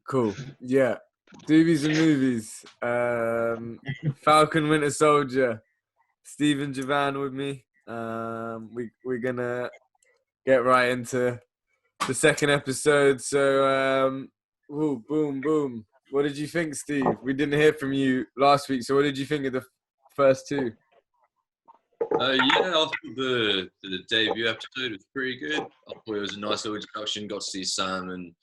Cool. Yeah. Doobies and movies. Falcon Winter Soldier. Stephen Jovan with me. We're gonna get right into the second episode. So boom, boom. What did you think, Steve? We didn't hear from you last week, so what did you think of the first two? I thought the debut episode was pretty good. I thought it was a nice little introduction. Got to see Sam and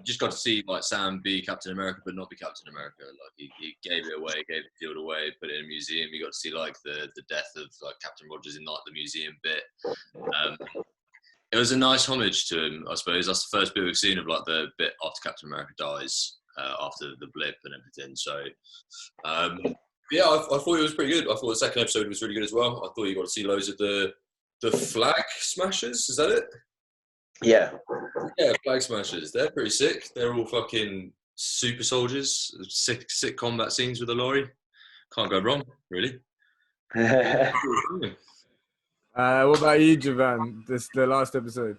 just got to see like Sam be Captain America, but not be Captain America. Like he gave it away, gave the field away, put it in a museum. You got to see like the death of like Captain Rogers in like the museum bit. It was a nice homage to him, I suppose. That's the first bit we've seen of like the bit after Captain America dies, after the blip and everything. So. I thought it was pretty good. I thought the second episode was really good as well. I thought you got to see loads of the flag smashers. Is that it? Yeah. Yeah, flag smashers. They're pretty sick. They're all fucking super soldiers. Sick combat scenes with the lorry. Can't go wrong, really. What about you, Jovan? The last episode.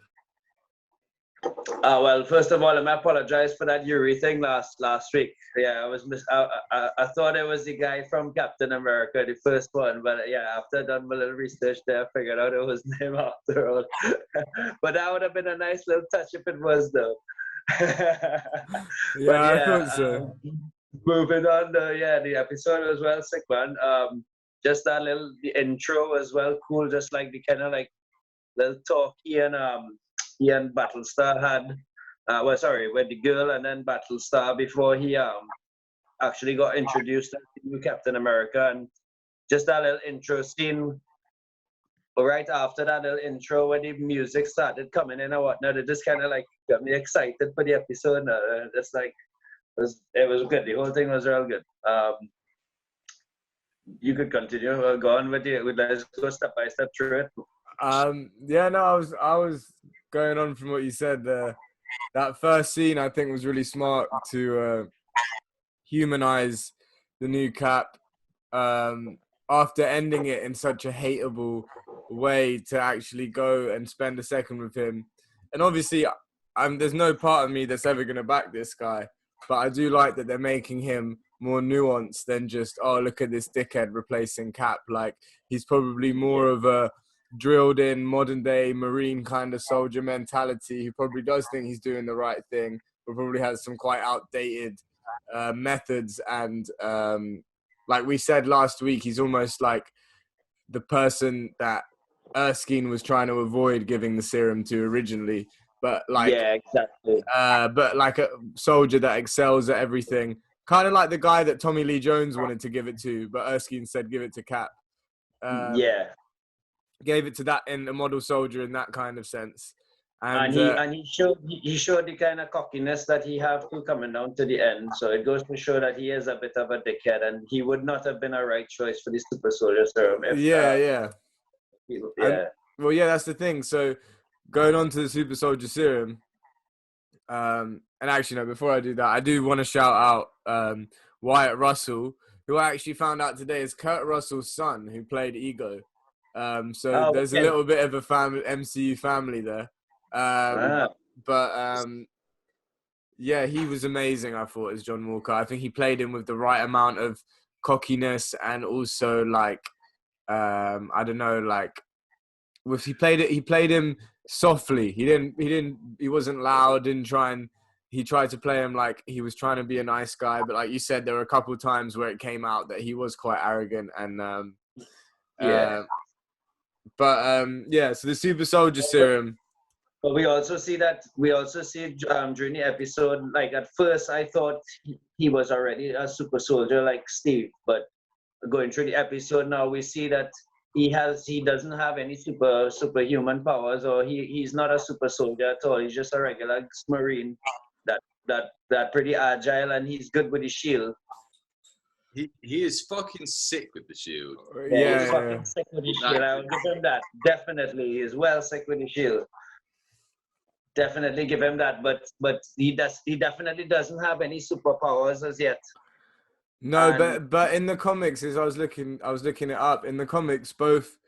Well, first of all, I apologize for that Yuri thing last week. Yeah, I thought it was the guy from Captain America, the first one, but after I done my little research there, I figured out it was him after all. But that would have been a nice little touch if it was, though. I thought so. Moving on, the episode was well sick, man. Just that the intro was well cool, just like the kind of like little talk he and Battlestar had. With the girl and then Battlestar before he actually got introduced as the new Captain America, and just that little intro scene. Right after that little intro, when the music started coming in and whatnot, it just kind of like got me excited for the episode. Just like it was good. The whole thing was real good. You could continue. Go on with let's go step by step through it. I was going on from what you said there. That first scene, I think, was really smart to humanize the new Cap after ending it in such a hateable way, to actually go and spend a second with him. And obviously, there's no part of me that's ever going to back this guy, but I do like that they're making him more nuanced than just, oh, look at this dickhead replacing Cap. Like, he's probably more of a drilled in modern day Marine kind of soldier mentality. He probably does think he's doing the right thing, but probably has some quite outdated methods. And like we said last week, he's almost like the person that Erskine was trying to avoid giving the serum to originally, but like, yeah, exactly. But like a soldier that excels at everything, kind of like the guy that Tommy Lee Jones wanted to give it to, but Erskine said give it to Cap. Gave it to that in a model soldier in that kind of sense, and he showed the kind of cockiness that he have to coming down to the end. So it goes to show that he is a bit of a dickhead, and he would not have been a right choice for the super soldier serum. That's the thing. So going on to the super soldier serum, and actually no, before I do that, I do want to shout out Wyatt Russell, who I actually found out today is Kurt Russell's son, who played Ego. There's a little bit of a MCU family there. He was amazing, I thought, as John Walker. I think he played him with the right amount of cockiness, and also like, he played him softly. He wasn't loud, he tried to play him like he was trying to be a nice guy, but like you said, there were a couple of times where it came out that he was quite arrogant and so the super soldier serum. But we also see during the episode, like at first I thought he was already a super soldier like Steve, but going through the episode now we see that he doesn't have any superhuman powers, or he's not a super soldier at all. He's just a regular Marine that pretty agile, and he's good with his shield. He is fucking sick with the shield. He's fucking sick with his shield. I will give him that. Definitely, he is well sick with his shield. Definitely give him that. But he definitely doesn't have any superpowers as yet. No, but in the comics, as I was looking it up, in the comics, both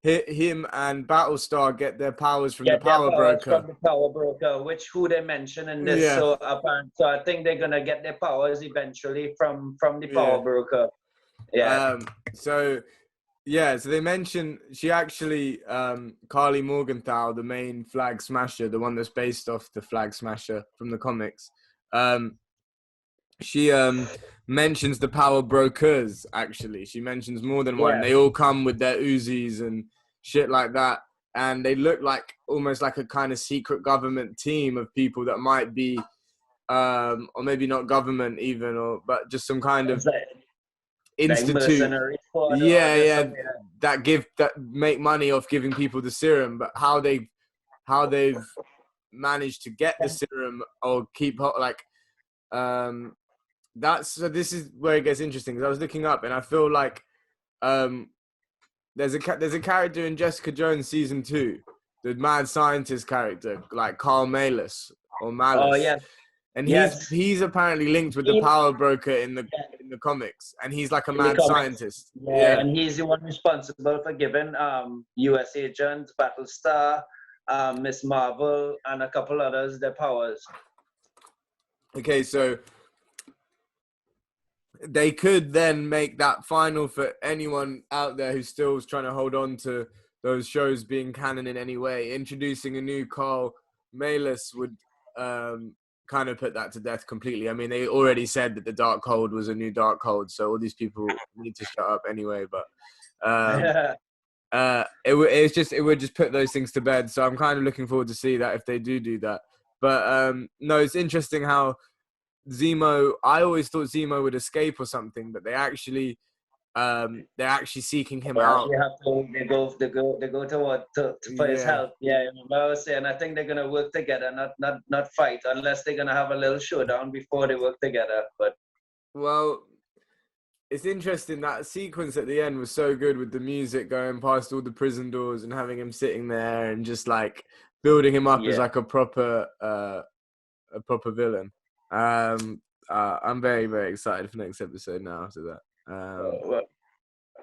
him and Battlestar get their powers from the Get their Power powers Broker. from the Power Broker, who they mention in this. Yeah. So I think they're gonna get their powers eventually from the Yeah. Power Broker. Yeah. So they mention she actually Karli Morgenthau, the main Flag Smasher, the one that's based off the Flag Smasher from the comics. She mentions the Power Brokers. Actually, she mentions more than one. Yeah. They all come with their Uzis and shit like that, and they look like almost like a kind of secret government team of people that might be, or maybe not government even, but just some kind of institute. Like mercenary squad that make money off giving people the serum, but how they've managed to get the serum or keep this is where it gets interesting, because I was looking up and I feel like there's a character in Jessica Jones season 2, the mad scientist character, like Carl Malus or Malice. Oh yeah. And he's apparently linked with the Power Broker in the comics, and he's like a mad scientist. Yeah, and he's the one responsible for giving U.S. Agent, Battlestar, Miss Marvel, and a couple others their powers. Okay, so they could then make that final for anyone out there who still is trying to hold on to those shows being canon in any way. Introducing a new Carl Malus would kind of put that to death completely. I mean, they already said that the Darkhold was a new Darkhold, so all these people need to shut up anyway. But it would just put those things to bed. So I'm kind of looking forward to see that if they do that. But no, it's interesting how Zemo. I always thought Zemo would escape or something, but they're actually seeking him out. They go for his help. Yeah, remember I was saying, I think they're gonna work together, not fight, unless they're gonna have a little showdown before they work together. But well, it's interesting, that sequence at the end was so good with the music going past all the prison doors and having him sitting there and just like building him up as like a proper villain. I'm very, very excited for next episode now after that. Well,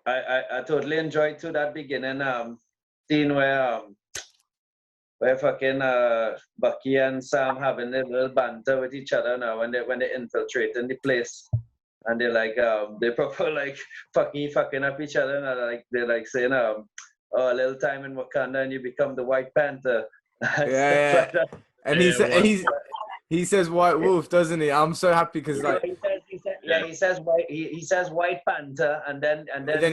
I totally enjoyed to that beginning scene where fucking Bucky and Sam having a little banter with each other now when they infiltrate in the place, and they're like they proper like fucking up each other, and they're like saying a little time in Wakanda and you become the White Panther. Yeah. And he says White Wolf, doesn't he? I'm so happy because like he says White Panther, and then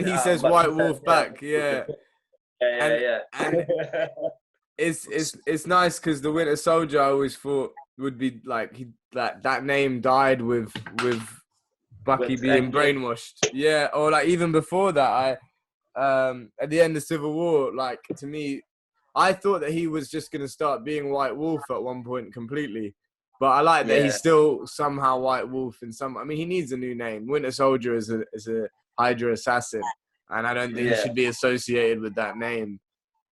he says White Wolf back. Yeah. And it's nice because the Winter Soldier I always thought would be like that name died with Bucky being brainwashed. Yeah, or like even before that, at the end of Civil War, like to me, I thought that he was just gonna start being White Wolf at one point completely. But I like that he's still somehow White Wolf in some. I mean, he needs a new name. Winter Soldier is a Hydra assassin, and I don't think he should be associated with that name.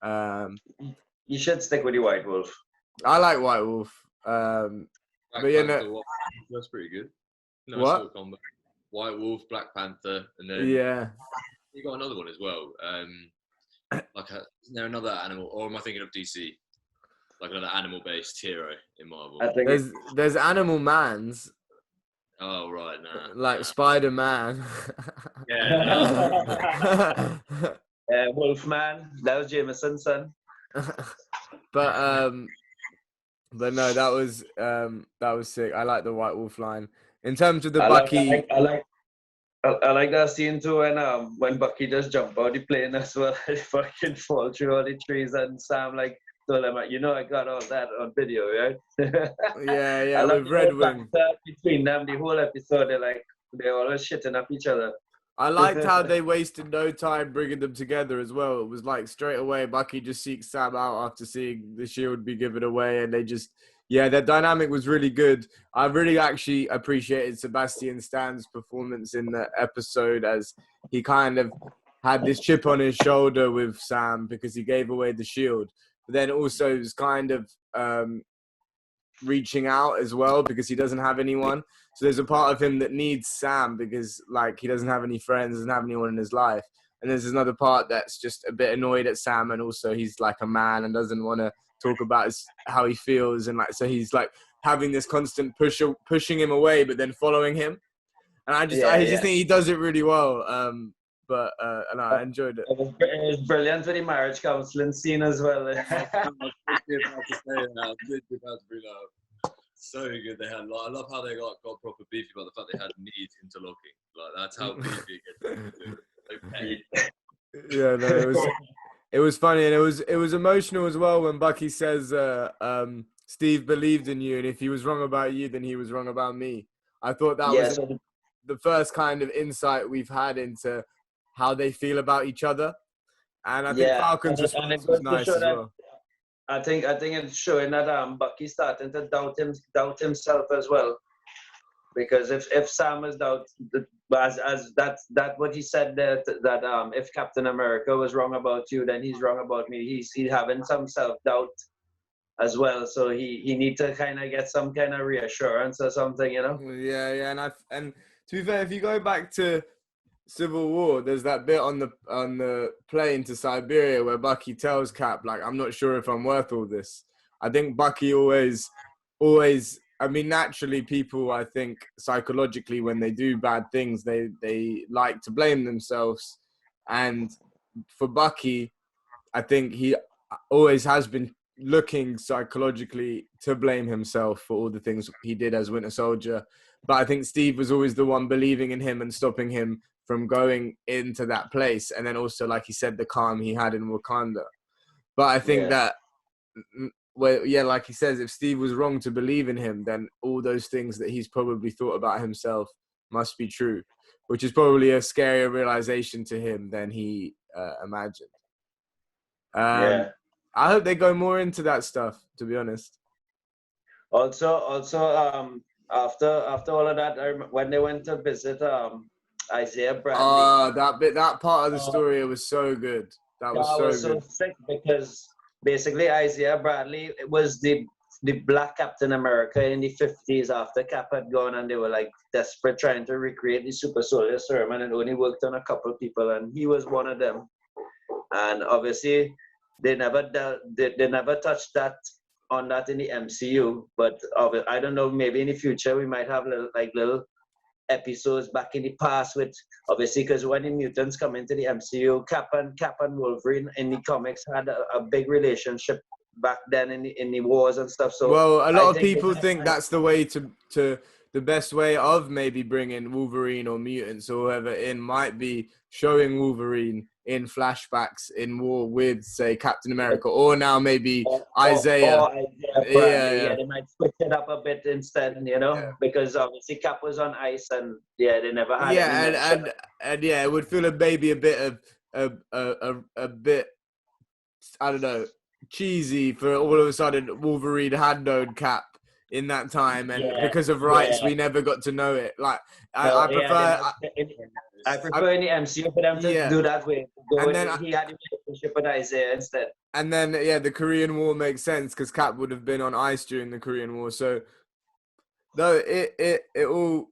You should stick with your White Wolf. I like White Wolf. But that's pretty good. No, what? White Wolf, Black Panther, and then you got another one as well. Isn't there another animal, or am I thinking of DC? Like another animal-based hero in Marvel. I think there's Animal Mans. Oh right, like Spider-Man. Wolfman. That was Jameson's son. But no, that was sick. I like the White Wolf line. In terms of the Bucky, I like that scene too when Bucky just jump out the plane as well. He fucking fall through all the trees, and Sam like told him, I got all that on video, right? yeah, with Red Wing. Between them, the whole episode, they're always shitting up each other. I liked how they wasted no time bringing them together as well. It was like straight away, Bucky just seeks Sam out after seeing the shield be given away, and they just, their dynamic was really good. I really actually appreciated Sebastian Stan's performance in the episode, as he kind of had this chip on his shoulder with Sam because he gave away the shield. But then also was kind of reaching out as well because he doesn't have anyone. So there's a part of him that needs Sam because like he doesn't have any friends, doesn't have anyone in his life. and there's another part that's just a bit annoyed at Sam, and also he's like a man and doesn't want to talk about how he feels, and like so he's like having this constant pushing him away, but then following him. And I just think he does it really well. And I enjoyed it. It was brilliant with the marriage counseling scene as well. I was literally about to say that. I was literally about to bring that up. So good they had. Like, I love how they got proper beefy about the fact they had knees interlocking. Like that's how beefy it gets. Yeah, no, it was funny, and it was emotional as well when Bucky says, "Steve believed in you, and if he was wrong about you, then he was wrong about me." I thought that was the first kind of insight we've had into how they feel about each other, and I think Falcon's response was nice as well. I think it's showing that Bucky's starting to doubt himself as well, because if Sam is as that what he said there, that if Captain America was wrong about you, then he's wrong about me. He's having some self-doubt as well, so he need to kind of get some kind of reassurance or something, you know. Yeah, and to be fair, if you go back to Civil War, there's that bit on the plane to Siberia where Bucky tells Cap, like, I'm not sure if I'm worth all this. I think Bucky always, I mean, naturally people, I think psychologically when they do bad things, they like to blame themselves. And for Bucky, I think he always has been looking psychologically to blame himself for all the things he did as Winter Soldier. But I think Steve was always the one believing in him and stopping him from going into that place. And then also, like he said, the calm he had in Wakanda. But I think that, well, yeah, like he says, if Steve was wrong to believe in him, then all those things that he's probably thought about himself must be true, which is probably a scarier realization to him than he imagined. I hope they go more into that stuff, to be honest. Also, after all of that, when they went to visit Isaiah Bradley. That part of the story was so good. That was so sick, because basically Isaiah Bradley was the black Captain America in the 50s after Cap had gone, and they were like desperate trying to recreate the Super Serum, and it only worked on a couple of people, and he was one of them. And obviously they never touched on that in the MCU, but I don't know, maybe in the future we might have little episodes back in the past with, obviously, because when the mutants come into the MCU, Cap and Wolverine in the comics had a big relationship back then in the wars and stuff. So well, a lot of people think that's the way to the best way of maybe bringing Wolverine or mutants or whoever in might be showing Wolverine in flashbacks in war with, say, Captain America, or now maybe Isaiah. Yeah, they might switch it up a bit instead, you know, because obviously Cap was on ice, and they never had. And it would feel maybe a bit of a bit, I don't know, cheesy for all of a sudden Wolverine had known Cap in that time, and because of rights we never got to know it. Like I prefer in the MCU for them to do that way. And then he had a relationship with Isaiah instead. And then the Korean War makes sense because Cap would have been on ice during the Korean War. So no, it all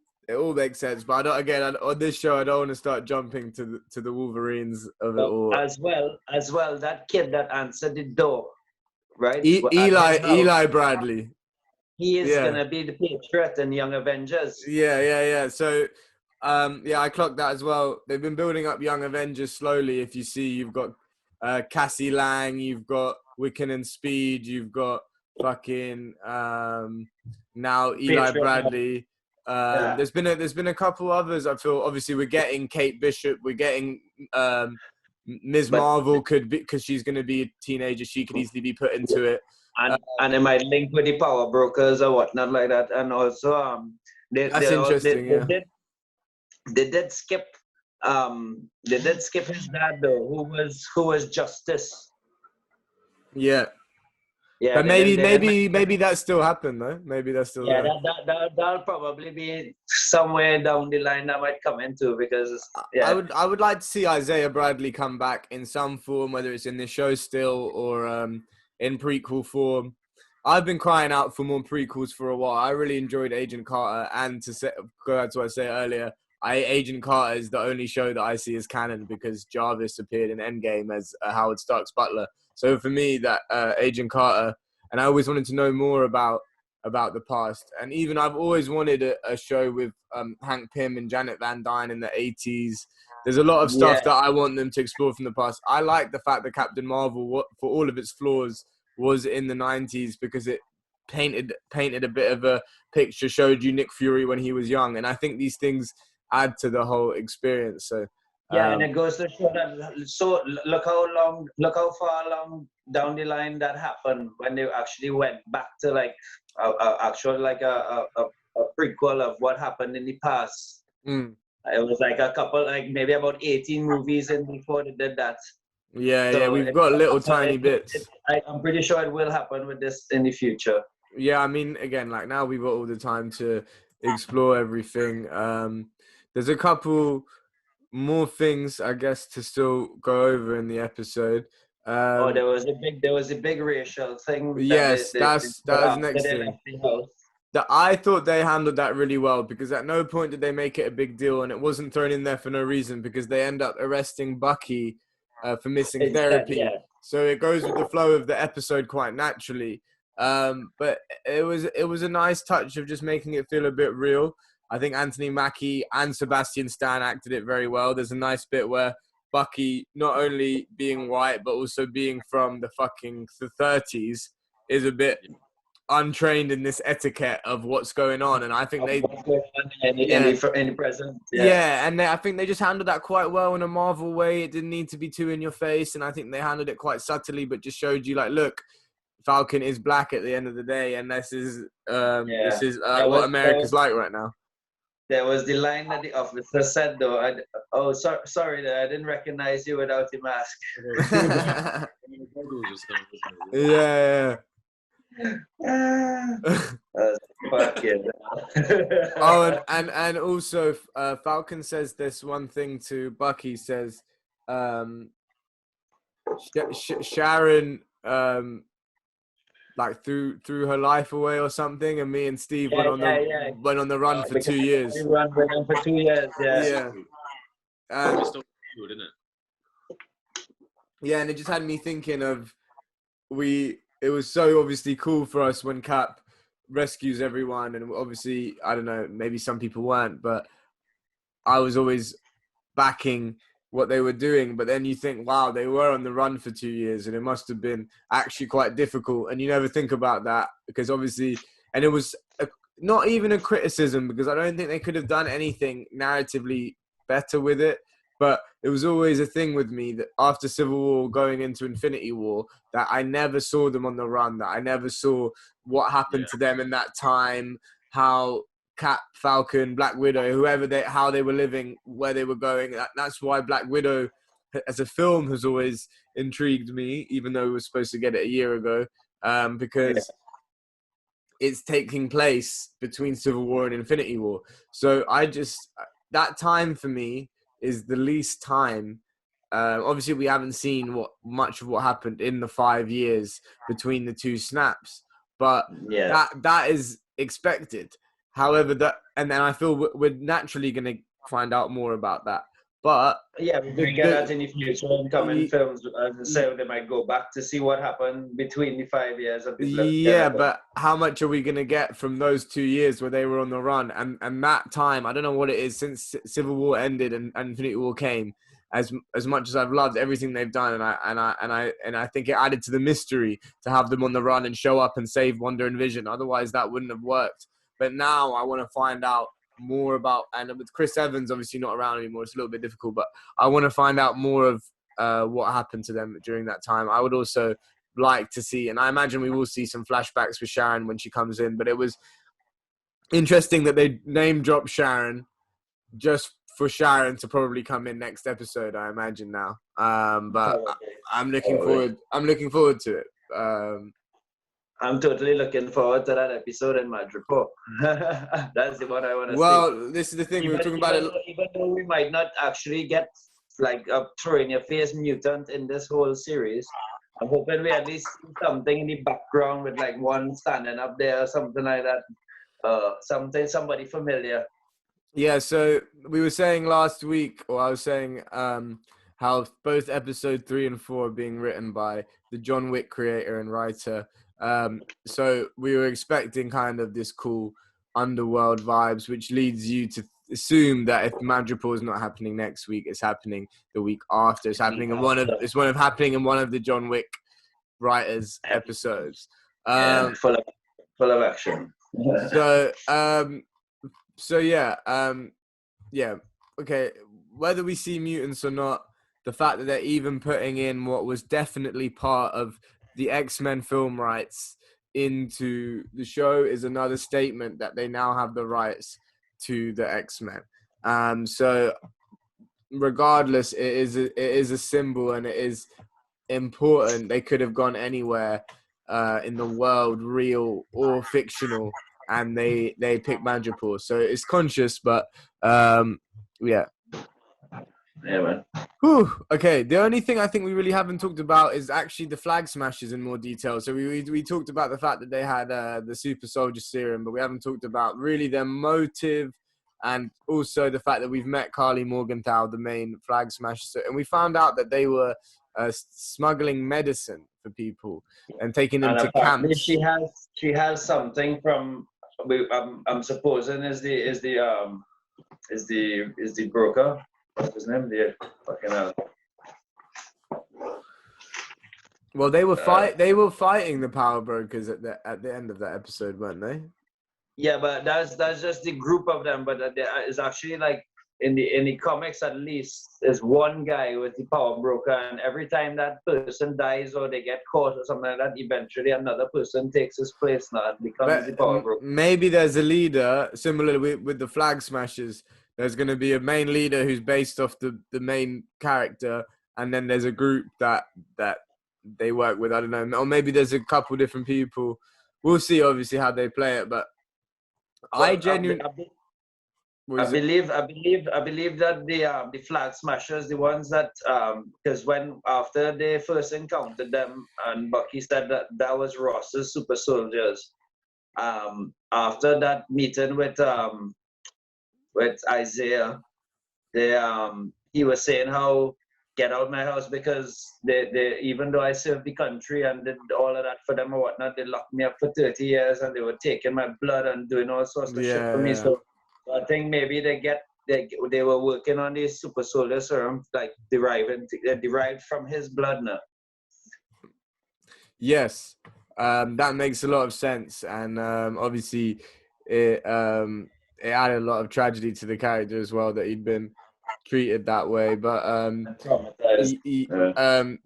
makes sense. But on this show I don't want to start jumping to the Wolverines of it all. As well, that kid that answered the door, right? Eli Bradley. He is gonna be the Patriot in Young Avengers. Yeah. So, I clocked that as well. They've been building up Young Avengers slowly. If you see, you've got Cassie Lang, you've got Wiccan and Speed, you've got fucking now Eli Patriot. Bradley. There's been a couple others. I feel obviously we're getting Kate Bishop. We're getting Ms. Marvel could be, because she's gonna be a teenager. She could easily be put into it. And it might link with the power brokers or whatnot like that. And also, that's interesting. They did skip his dad though, who was Justice. Yeah. But maybe that still happened though. Maybe that's still. Yeah, that'll probably be somewhere down the line that might come into, because I would like to see Isaiah Bradley come back in some form, whether it's in the show still or in prequel form. I've been crying out for more prequels for a while. I really enjoyed Agent Carter, and to go back to what I said earlier, Agent Carter is the only show that I see as canon because Jarvis appeared in Endgame as Howard Stark's butler. So for me, that Agent Carter, and I always wanted to know more about the past. And even I've always wanted a show with Hank Pym and Janet Van Dyne in the 80s. There's a lot of stuff that I want them to explore from the past. I like the fact that Captain Marvel, for all of its flaws, was in the 90s because it painted a bit of a picture, showed you Nick Fury when he was young. And I think these things add to the whole experience. So and it goes to show that. So look how far along down the line that happened when they actually went back to like a prequel of what happened in the past. It was like a couple, like maybe about 18 movies in before they did that. Yeah, we've got little tiny bits. I'm pretty sure it will happen with this in the future. Yeah, I mean, again, like now we've got all the time to explore everything. There's a couple more things, I guess, to still go over in the episode. There was a big racial thing. Yes, that was the next thing. I thought they handled that really well because at no point did they make it a big deal, and it wasn't thrown in there for no reason because they end up arresting Bucky for missing therapy. Yeah. So it goes with the flow of the episode quite naturally. But it was a nice touch of just making it feel a bit real. I think Anthony Mackie and Sebastian Stan acted it very well. There's a nice bit where Bucky, not only being white, but also being from the 30s, is a bit untrained in this etiquette of what's going on. And I think in the present. And I think they just handled that quite well in a Marvel way. It didn't need to be too in your face. And I think they handled it quite subtly, but just showed you like, look, Falcon is black at the end of the day. And this is what America's like right now. There was the line that the officer said, though. Sorry, I didn't recognize you without the mask. Yeah. And also Falcon says this one thing to Bucky. Says Sharon like threw her life away or something, and me and Steve went on the run for 2 years. We ran for 2 years. Yeah. Didn't it? Yeah, and it just had me thinking of it was so obviously cool for us when Cap rescues everyone, and obviously, I don't know, maybe some people weren't, but I was always backing what they were doing. But then you think, wow, they were on the run for 2 years, and it must have been actually quite difficult. And you never think about that because obviously, and it was not even a criticism because I don't think they could have done anything narratively better with it. But it was always a thing with me that after Civil War going into Infinity War, that I never saw them on the run, that I never saw what happened to them in that time, how Cap, Falcon, Black Widow, how they were living, where they were going. That's why Black Widow as a film has always intrigued me, even though we were supposed to get it a year ago, because it's taking place between Civil War and Infinity War. So that time for me is the least time. Obviously, we haven't seen much of what happened in the 5 years between the two snaps, but that is expected. However, and then I feel we're naturally going to find out more about that. But we can get that in the future and coming films. So they might go back to see what happened between the 5 years of the but how much are we going to get from those 2 years where they were on the run? And that time, I don't know what it is since Civil War ended and Infinity War came. As much as I've loved everything they've done, and I think it added to the mystery to have them on the run and show up and save Wanda and Vision. Otherwise, that wouldn't have worked. But now I want to find out more about, and with Chris Evans obviously not around anymore, it's a little bit difficult, but I want to find out more of what happened to them during that time. I would also like to see, and I imagine we will see some flashbacks with Sharon when she comes in, but it was interesting that they name dropped Sharon just for Sharon to probably come in next episode, I imagine now. But I'm looking forward to it. I'm totally looking forward to that episode in Madripoor. That's the one I want to see. Well, this is the thing. We were talking about it. Even though we might not actually get like a throw-in-your-face mutant in this whole series, I'm hoping we at least see something in the background with like one standing up there or something like that. Somebody familiar. Yeah, so we were saying last week, or I was saying how both episode 3 and 4 are being written by the John Wick creator and writer. So we were expecting kind of this cool underworld vibes, which leads you to assume that if Madripoor is not happening next week, it's happening the week after. It's happening in happening in one of the John Wick writers episodes. Yeah, full of action. So yeah, okay. Whether we see mutants or not, the fact that they're even putting in what was definitely part of the X-Men film rights into the show is another statement that they now have the rights to the X-Men. So regardless, it is a symbol and it is important. They could have gone anywhere in the world, real or fictional, and they picked Madripoor. So it's conscious, but yeah. Yeah, man. Whew. Okay, the only thing I think we really haven't talked about is actually the flag smashers in more detail. So we talked about the fact that they had the super soldier serum, but we haven't talked about really their motive and also the fact that we've met Karli Morgenthau, the main flag smasher, and we found out that they were smuggling medicine for people and taking them to apparently camps. she has something from I'm supposing is the broker. What's his name? The fucking Well, they were fighting the power brokers at the end of that episode, weren't they? Yeah, but that's just the group of them. But there is actually like in the comics at least, there's one guy with the power broker, and every time that person dies or they get caught or something like that, eventually another person takes his place now and becomes the power broker. Maybe there's a leader similarly with the flag smashers. There's going to be a main leader who's based off the main character, and then there's a group that they work with. I don't know, or maybe there's a couple different people. We'll see, obviously, how they play it. But I genuinely, I believe that the flag smashers, the ones that because when after they first encountered them, and Bucky said that was Ross's super soldiers. After that meeting with Isaiah, he was saying how get out of my house because they even though I served the country and did all of that for them or whatnot, they locked me up for 30 years and they were taking my blood and doing all sorts of shit for me. So I think maybe they were working on the super soldier serum, like derived from his blood now. Yes, that makes a lot of sense, and obviously it added a lot of tragedy to the character as well that he'd been treated that way. But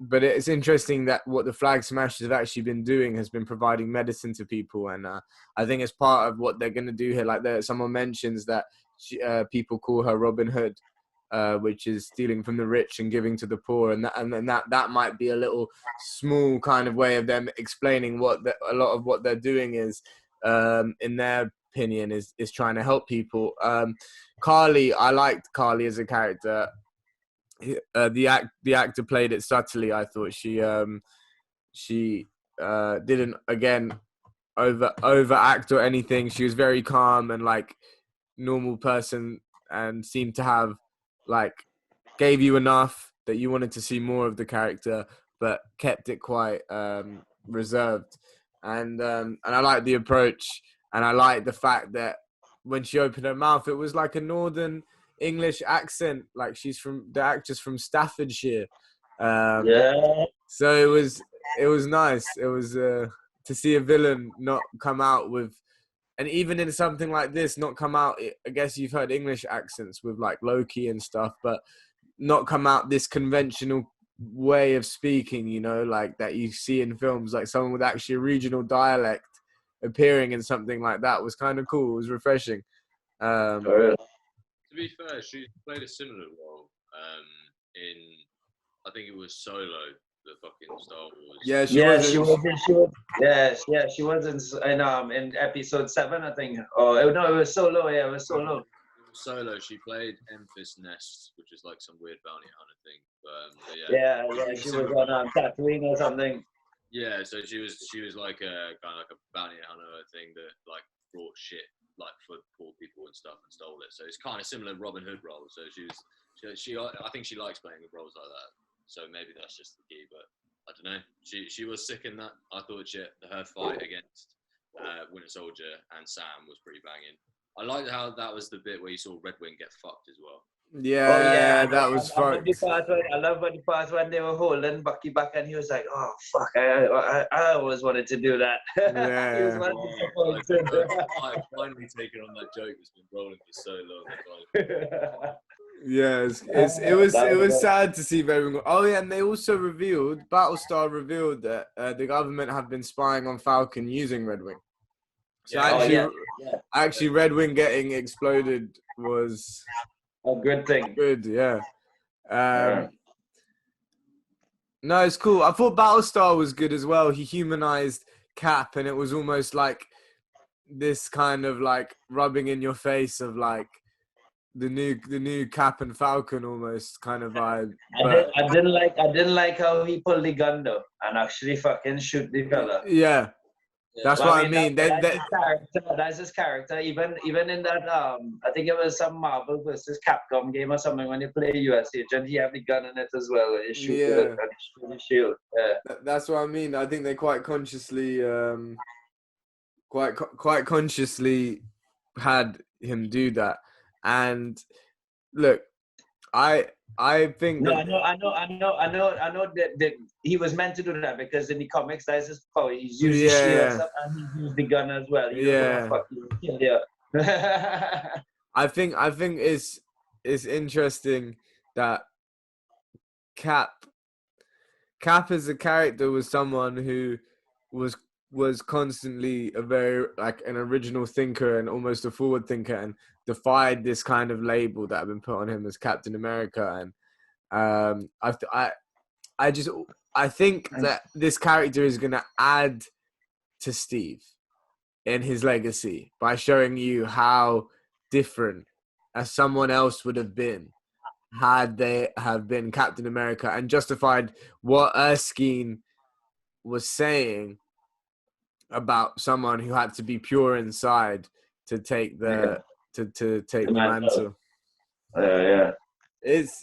but it's interesting that what the flag smashers have actually been doing has been providing medicine to people, and I think it's part of what they're going to do here. Like someone mentions that people call her Robin Hood, which is stealing from the rich and giving to the poor, and that might be a little small kind of way of them explaining what a lot of what they're doing is, in their opinion, is trying to help people. Karli, I liked Karli as a character. The actor played it subtly. I thought she didn't again overact or anything. She was very calm and like normal person, and seemed to have like gave you enough that you wanted to see more of the character, but kept it quite reserved. And I like the approach, and I like the fact that when she opened her mouth, it was like a northern English accent, like she's from the actress from Staffordshire. So it was nice. It was to see a villain not come out with, and even in something like this, not come out. I guess you've heard English accents with like Loki and stuff, but not come out this conventional way of speaking, you know, like that you see in films, like someone with actually a regional dialect appearing in something like that was kind of cool. It was refreshing. To be fair, she played a similar role in, I think it was Solo, the fucking Star Wars. Yeah, she was in episode 7, I think. Oh no, it was Solo. Yeah, it was Solo. Solo, she played Emphas Nest, which is like some weird bounty hunter thing. But, she was on Tatooine or something. Yeah, so she was like a kind of like a bounty hunter thing that like brought shit like for poor people and stuff and stole it. So it's kind of similar Robin Hood role. So I think she likes playing with roles like that. So maybe that's just the key, but I don't know. She was sick in that. I thought her fight against Winter Soldier and Sam was pretty banging. I liked how that was the bit where you saw Red Wing get fucked as well. Yeah, that was fucked. I love the part when they were holding Bucky back and he was like, "Oh fuck, I always wanted to do that." Yeah. He was one of the disappointed. I've finally taken on that joke that's been rolling for so long. Yeah, it was sad to see Red Wing. Oh yeah, and they also revealed, Battlestar revealed that the government have been spying on Falcon using Red Wing. So actually, Red Wing getting exploded was a good thing. Good, yeah. No, it's cool. I thought Battlestar was good as well. He humanized Cap, and it was almost like this kind of like rubbing in your face of like the new Cap and Falcon almost kind of vibe. I didn't like how he pulled the gun though and actually fucking shoot the fella. Yeah. That's what I mean. That's his character. Even in that I think it was some Marvel versus Capcom game or something when you play US Agent, he had the gun in it as well. When you shoot the shield. Yeah. That's what I mean. I think they quite consciously had him do that. And look, I think I know that he was meant to do that because in the comics that's his power. He's used the shield and he used the gun as well. I think it's interesting that Cap as a character was someone who was constantly a very like an original thinker and almost a forward thinker and defied this kind of label that had been put on him as Captain America. And I think that this character is going to add to Steve in his legacy by showing you how different as someone else would have been had they have been Captain America, and justified what Erskine was saying about someone who had to be pure inside to take the take the mantle.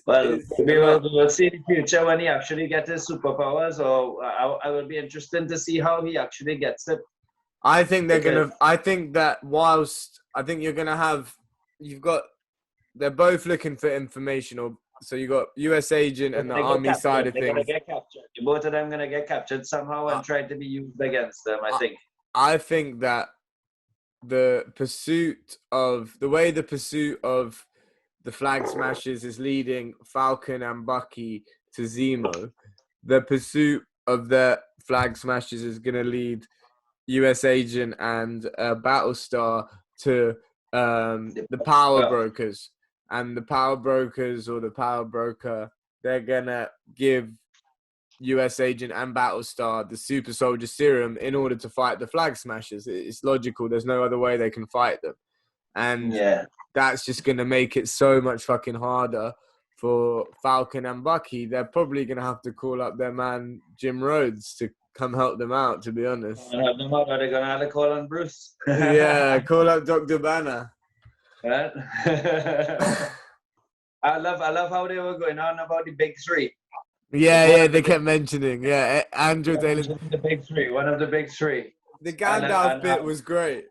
We'll see in the future when he actually gets his superpowers, or I will be interested to see how he actually gets it. I think you're gonna have they're both looking for information, so you got US Agent and the Army side of things. They're gonna get captured. Both of them gonna get captured somehow and try to be used against them. I think that the pursuit of the Flag Smashers is leading Falcon and Bucky to Zemo. The pursuit of the Flag Smashers is going to lead US Agent and Battlestar to the Power Brokers. And the Power Brokers or the Power Broker, they're going to give US Agent and Battlestar the Super Soldier Serum in order to fight the Flag Smashers. It's logical. There's no other way they can fight them. And that's just going to make it so much fucking harder for Falcon and Bucky. They're probably going to have to call up their man Jim Rhodes to come help them out, to be honest. Are they going to have to call on Bruce? Yeah, call up Dr. Banner. Right? I love how they were going on about the big three. Yeah, they kept mentioning. Yeah, Andrew Taylor. One of the big three. The Gandalf bit was great.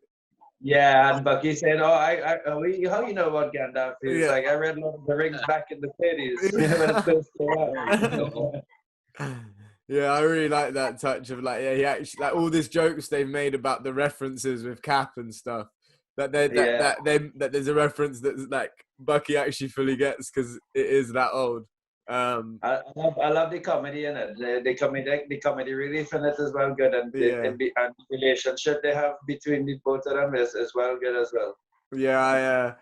Yeah, and Bucky said, how you know about Gandalf? He's like, I read Lord of the Rings back in the 30s. Yeah, I really like that touch of like, he actually, like all these jokes they've made about the references with Cap and stuff. That there's a reference that like Bucky actually fully gets because it is that old. I love the comedy in it. The comedy relief in it is well good, and the relationship they have between the both of them is well good as well. Yeah,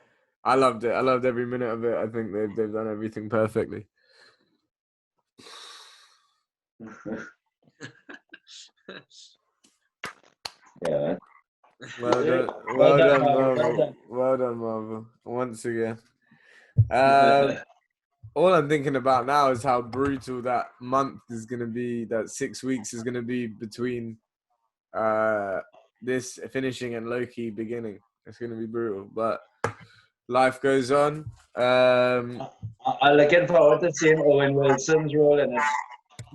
I loved it. I loved every minute of it. I think they've done everything perfectly. Yeah. Well done, Marvel. Well done, Marvel. Once again. All I'm thinking about now is how brutal that month is going to be, that 6 weeks is going to be between this finishing and Loki beginning. It's going to be brutal. But life goes on. I'm looking forward to seeing Owen Wilson's role in it.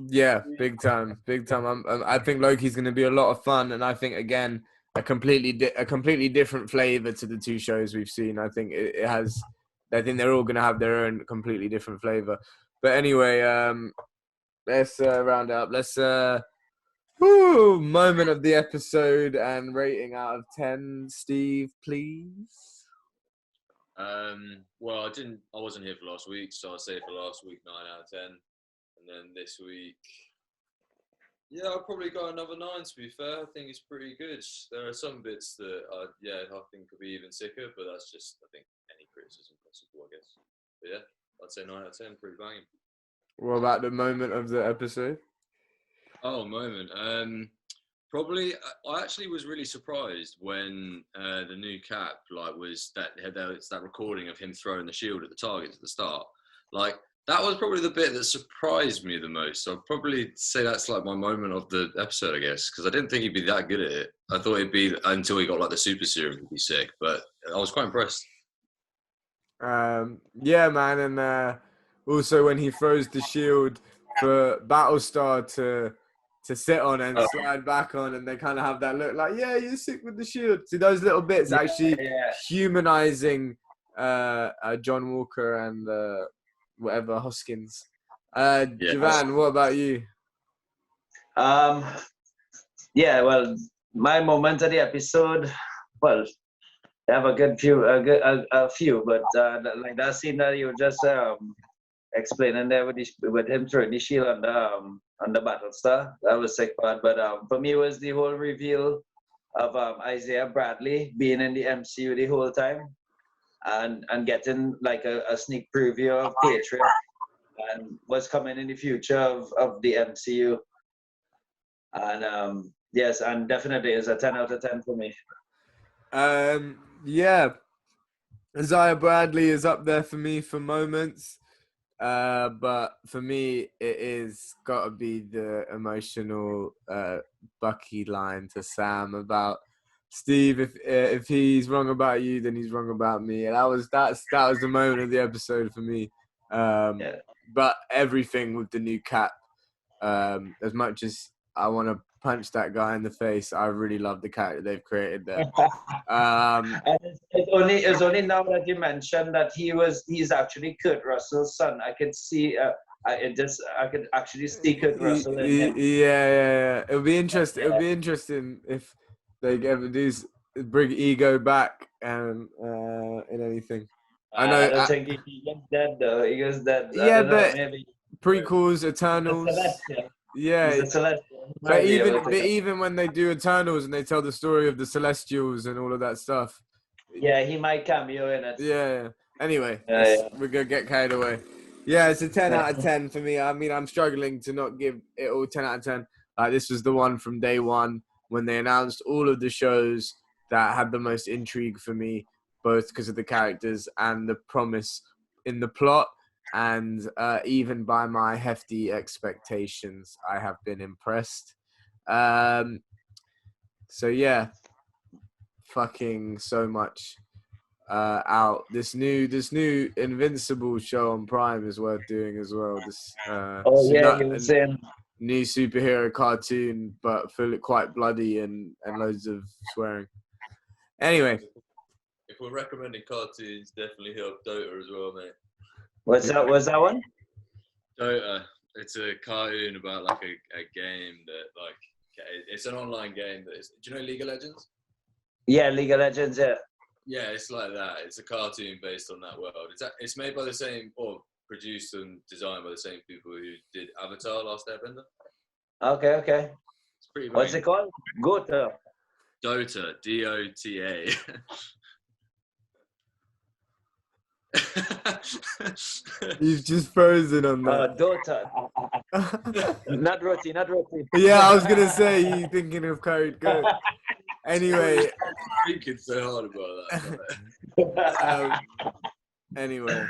Yeah, big time. I think Loki's going to be a lot of fun, and I think again a completely different flavor to the two shows we've seen. I think it has. I think they're all going to have their own completely different flavor. But anyway, let's round up. Let's moment of the episode and rating out of 10. Steve, please. Well, I wasn't here for last week, so I'll say for last week 9 out of 10, and then this week, yeah, I'll probably go another 9. To be fair, I think it's pretty good. There are some bits that I think could be even sicker, but that's just, I think, any criticism possible, I guess. But yeah, I'd say 9 out of 10, pretty banging. What about the moment of the episode? Oh, moment. Probably, I actually was really surprised when the new cap was that recording of him throwing the shield at the target at the start. Like, that was probably the bit that surprised me the most. So I'd probably say that's like my moment of the episode, I guess, because I didn't think he'd be that good at it. I thought he'd be until he got like the Super Serum, he'd be sick. But I was quite impressed. Yeah, man, and also when he throws the shield for Battlestar to sit on and slide back on, and they kind of have that look like, yeah, you're sick with the shield. See, those little bits actually humanizing John Walker and whatever Hoskins. Jovan, what about you? Yeah, well, my moment of the episode, well, I have a few, but like that scene that you were just explaining there with him throwing the shield on the Battlestar, that was sick part. But for me, it was the whole reveal of Isaiah Bradley being in the MCU the whole time, and getting like a sneak preview of Patriot and what's coming in the future of the MCU. And yes, and definitely it's a 10 out of 10 for me. Yeah, Isaiah Bradley is up there for me for moments. But for me, it is got to be the emotional Bucky line to Sam about Steve. If he's wrong about you, then he's wrong about me. And that was the moment of the episode for me. But everything with the new cap, as much as I want to punch that guy in the face, I really love the character they've created there. It's only now that you mentioned that he's actually Kurt Russell's son. I could see I could actually see Kurt Russell in him. Yeah. It'll be interesting. It'll be interesting if they ever do bring Ego back and in anything. I know. I don't think he gets dead though. He goes dead. Yeah, but maybe prequels, Eternals. Yeah, but even when they do Eternals and they tell the story of the Celestials and all of that stuff. Yeah, he might cameo in it. Yeah. Anyway, we're gonna get carried away. Yeah, it's a 10 out of 10 for me. I mean, I'm struggling to not give it all 10 out of 10. This was the one from day one when they announced all of the shows that had the most intrigue for me, both because of the characters and the promise in the plot. And even by my hefty expectations, I have been impressed. So yeah, fucking so much out. This new Invincible show on Prime is worth doing as well. This you were saying new superhero cartoon, but feel it quite bloody and loads of swearing. Anyway, if we're recommending cartoons, definitely hit up Dota as well, mate. What's that one? Dota. It's a cartoon about like a game that like it's an online game that is. Do you know League of Legends? Yeah, League of Legends. Yeah. Yeah, it's like that. It's a cartoon based on that world. It's made by the same, or produced and designed by the same people who did Avatar: Last Airbender. Okay. It's pretty. What's it called? Dota. Dota. Dota. You've just frozen on that. Dota. Not roti. Yeah, I was gonna say you thinking of Code Go. Anyway, I'm thinking so hard about that. Anyway,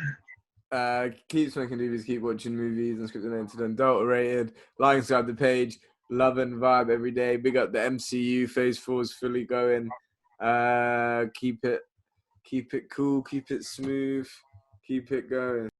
keep smoking doobies, keep watching movies, unscripted and unadulterated. Like and subscribe the page. Love and vibe every day. Big up the MCU. Phase 4 is fully going. Keep it Keep it cool, keep it smooth, keep it going.